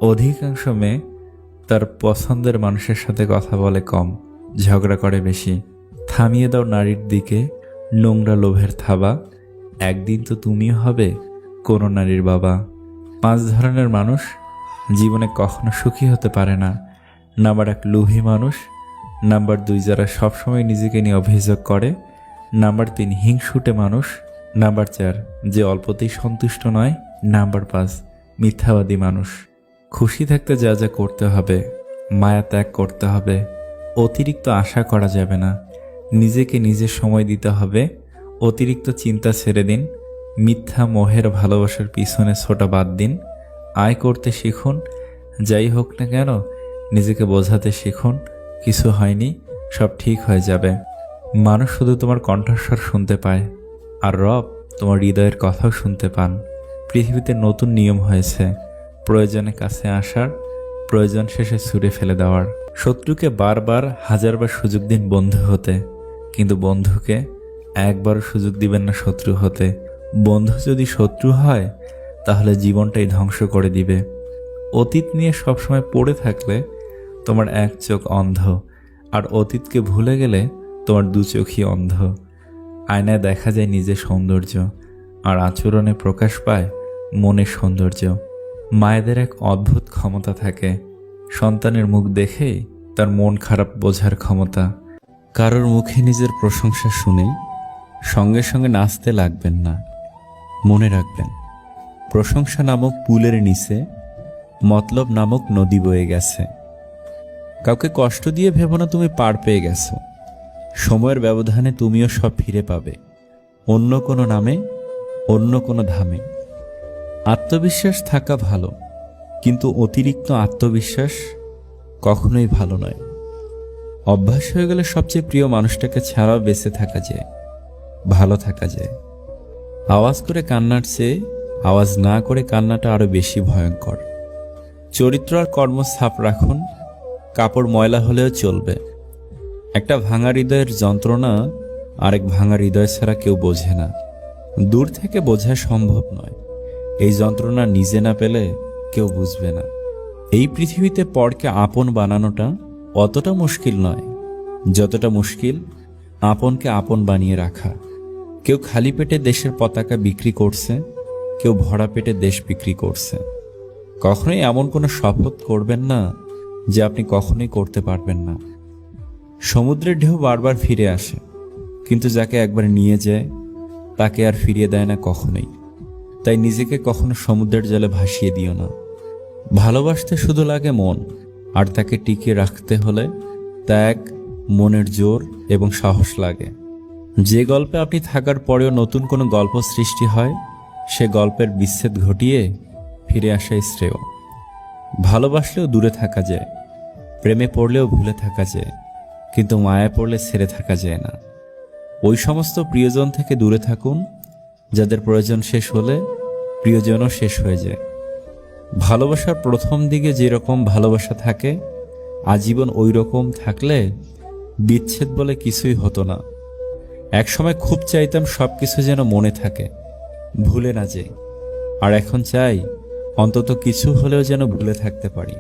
অধিকাংশ মেয়ে তার পছন্দের মানুষের সাথে কথা বলে কম, ঝগড়া করে বেশি। থামিয়ে দাও নারীর দিকে নোংরা লোভের থাবা, একদিন তো তুমিও হবে কোনো নারীর বাবা। 5 ধরনের মানুষ জীবনে কখনো সুখী হতে পারে না। নাম্বার 1 লোভী মানুষ, নাম্বার 2 যারা সবসময় নিজেকে নিয়ে অভিযোগ করে, নাম্বার 3 হিংসুটে মানুষ, নাম্বার 4 যে অল্পতেই সন্তুষ্ট নয়, নাম্বার 5 মিথ্যাবাদী মানুষ। খুশি থাকতে যা যা করতে হবে, মায়া ত্যাগ করতে হবে, অতিরিক্ত আশা করা যাবে না, নিজেকে নিজে সময় দিতে হবে, অতিরিক্ত চিন্তা ছেড়ে দিন, মিথ্যা মোহের ভালোবাসার পিছনে ছোটা বাদ দিন, আয় করতে শিখুন, যাই হোক না কেন নিজেকে বোঝাতে শিখুন কিছু হয়নি, সব ঠিক হয়ে যাবে। মানুষ শুধু তোমার কণ্ঠস্বর শুনতে পায়, আর রব তোমার হৃদয়ের কথাও শুনতে পান। পৃথিবীতে নতুন নিয়ম হয়েছে, প্রয়োজনে কাছে আসার, প্রয়োজন শেষে ছুঁড়ে ফেলে দেওয়ার। শত্রুকে বারবার হাজারবার সুযোগ দিন বন্ধু হতে, কিন্তু বন্ধুকে একবারও সুযোগ দিবেন না শত্রু হতে। বন্ধু যদি শত্রু হয় তাহলে জীবনটাই ধ্বংস করে দিবে। অতীত নিয়ে সবসময় পড়ে থাকলে তোমার এক চোখ অন্ধ, আর অতীতকে ভুলে গেলে তোমার 2 চোখই অন্ধ। আয়নায় দেখা যায় নিজের সৌন্দর্য, আর আচরণে প্রকাশ পায় মনের সৌন্দর্য। মায়েদের এক অদ্ভুত ক্ষমতা থাকে, সন্তানের মুখ দেখেই তার মন খারাপ বোঝার ক্ষমতা। কারোর মুখে নিজের প্রশংসা শুনে সঙ্গে সঙ্গে নাচতে লাগবেন না। মনে রাখবেন, প্রশংসা নামক পুলের নিচে মতলব নামক নদী বয়ে গেছে। কাউকে কষ্ট দিয়ে ভেবো না তুমি পার পেয়ে গেছো। সময়ের ব্যবধানে তুমিও সব ফিরে পাবে, অন্য কোনো নামে, অন্য কোনো ধামে। আত্মবিশ্বাস থাকা ভালো, কিন্তু অতিরিক্ত আত্মবিশ্বাস কখনোই ভালো নয়। অভ্যাস হয়ে গেলে সবচেয়ে প্রিয় মানুষটাকে ছাড়াও বেঁচে থাকা যায়, ভালো থাকা যায়। আওয়াজ করে কান্নার চেয়ে আওয়াজ না করে কান্নাটা আরো বেশি ভয়ঙ্কর। চরিত্র আর কর্ম ছাপ রাখুন, কাপড় ময়লা হলেও চলবে। একটা ভাঙা হৃদয়ের যন্ত্রণা আরেক ভাঙা হৃদয় ছাড়া কেউ বোঝে না। দূর থেকে বোঝা সম্ভব নয়, এই যন্ত্রণা নিজে না পেলে কেউ বুঝবে না। এই পৃথিবীতে পরকে আপন বানানোটা অতটা মুশকিল নয় যতটা মুশকিল আপনকে আপন বানিয়ে রাখা। কেউ খালি পেটে দেশের পতাকা বিক্রি করছে, কেউ ভরা পেটে দেশ বিক্রি করছে। কখনোই এমন কোনো শপথ করবেন না যে আপনি কখনোই করতে পারবেন না। সমুদ্রের ঢেউ বারবার ফিরে আসে, কিন্তু যাকে একবার নিয়ে যায় তাকে আর ফিরিয়ে দেয় না কখনোই। তাই নিজেকে কখনো সমুদ্রের জলে ভাসিয়ে দিও না। ভালোবাসতে শুধু লাগে মন, আর তাকে টিকিয়ে রাখতে হলে ত্যাগ, মনের জোর এবং সাহস লাগে। যে গল্পে আপনি থাকার পরেও নতুন কোনো গল্প সৃষ্টি হয়, সে গল্পের বিচ্ছেদ ঘটিয়ে ফিরে আসাই শ্রেয়। ভালোবাসলেও দূরে থাকা যায়, প্রেমে পড়লেও ভুলে থাকা যায়, কিন্তু মায়া পড়লে ছেড়ে থাকা যায় না। ওই সমস্ত প্রিয়জন থেকে দূরে থাকুন যাদের প্রয়োজন শেষ হলে প্রিয়জনও শেষ হয়ে যায়। ভালোবাসার প্রথম দিকে যেরকম ভালোবাসা থাকে, আজীবন ওই রকম থাকলে বিচ্ছেদ বলে কিছুই হতো না। একসময় খুব চাইতাম সবকিছু যেন মনে থাকে, ভুলে না যাই, আর এখন চাই অন্তত কিছু হলেও যেন ভুলে থাকতে পারি।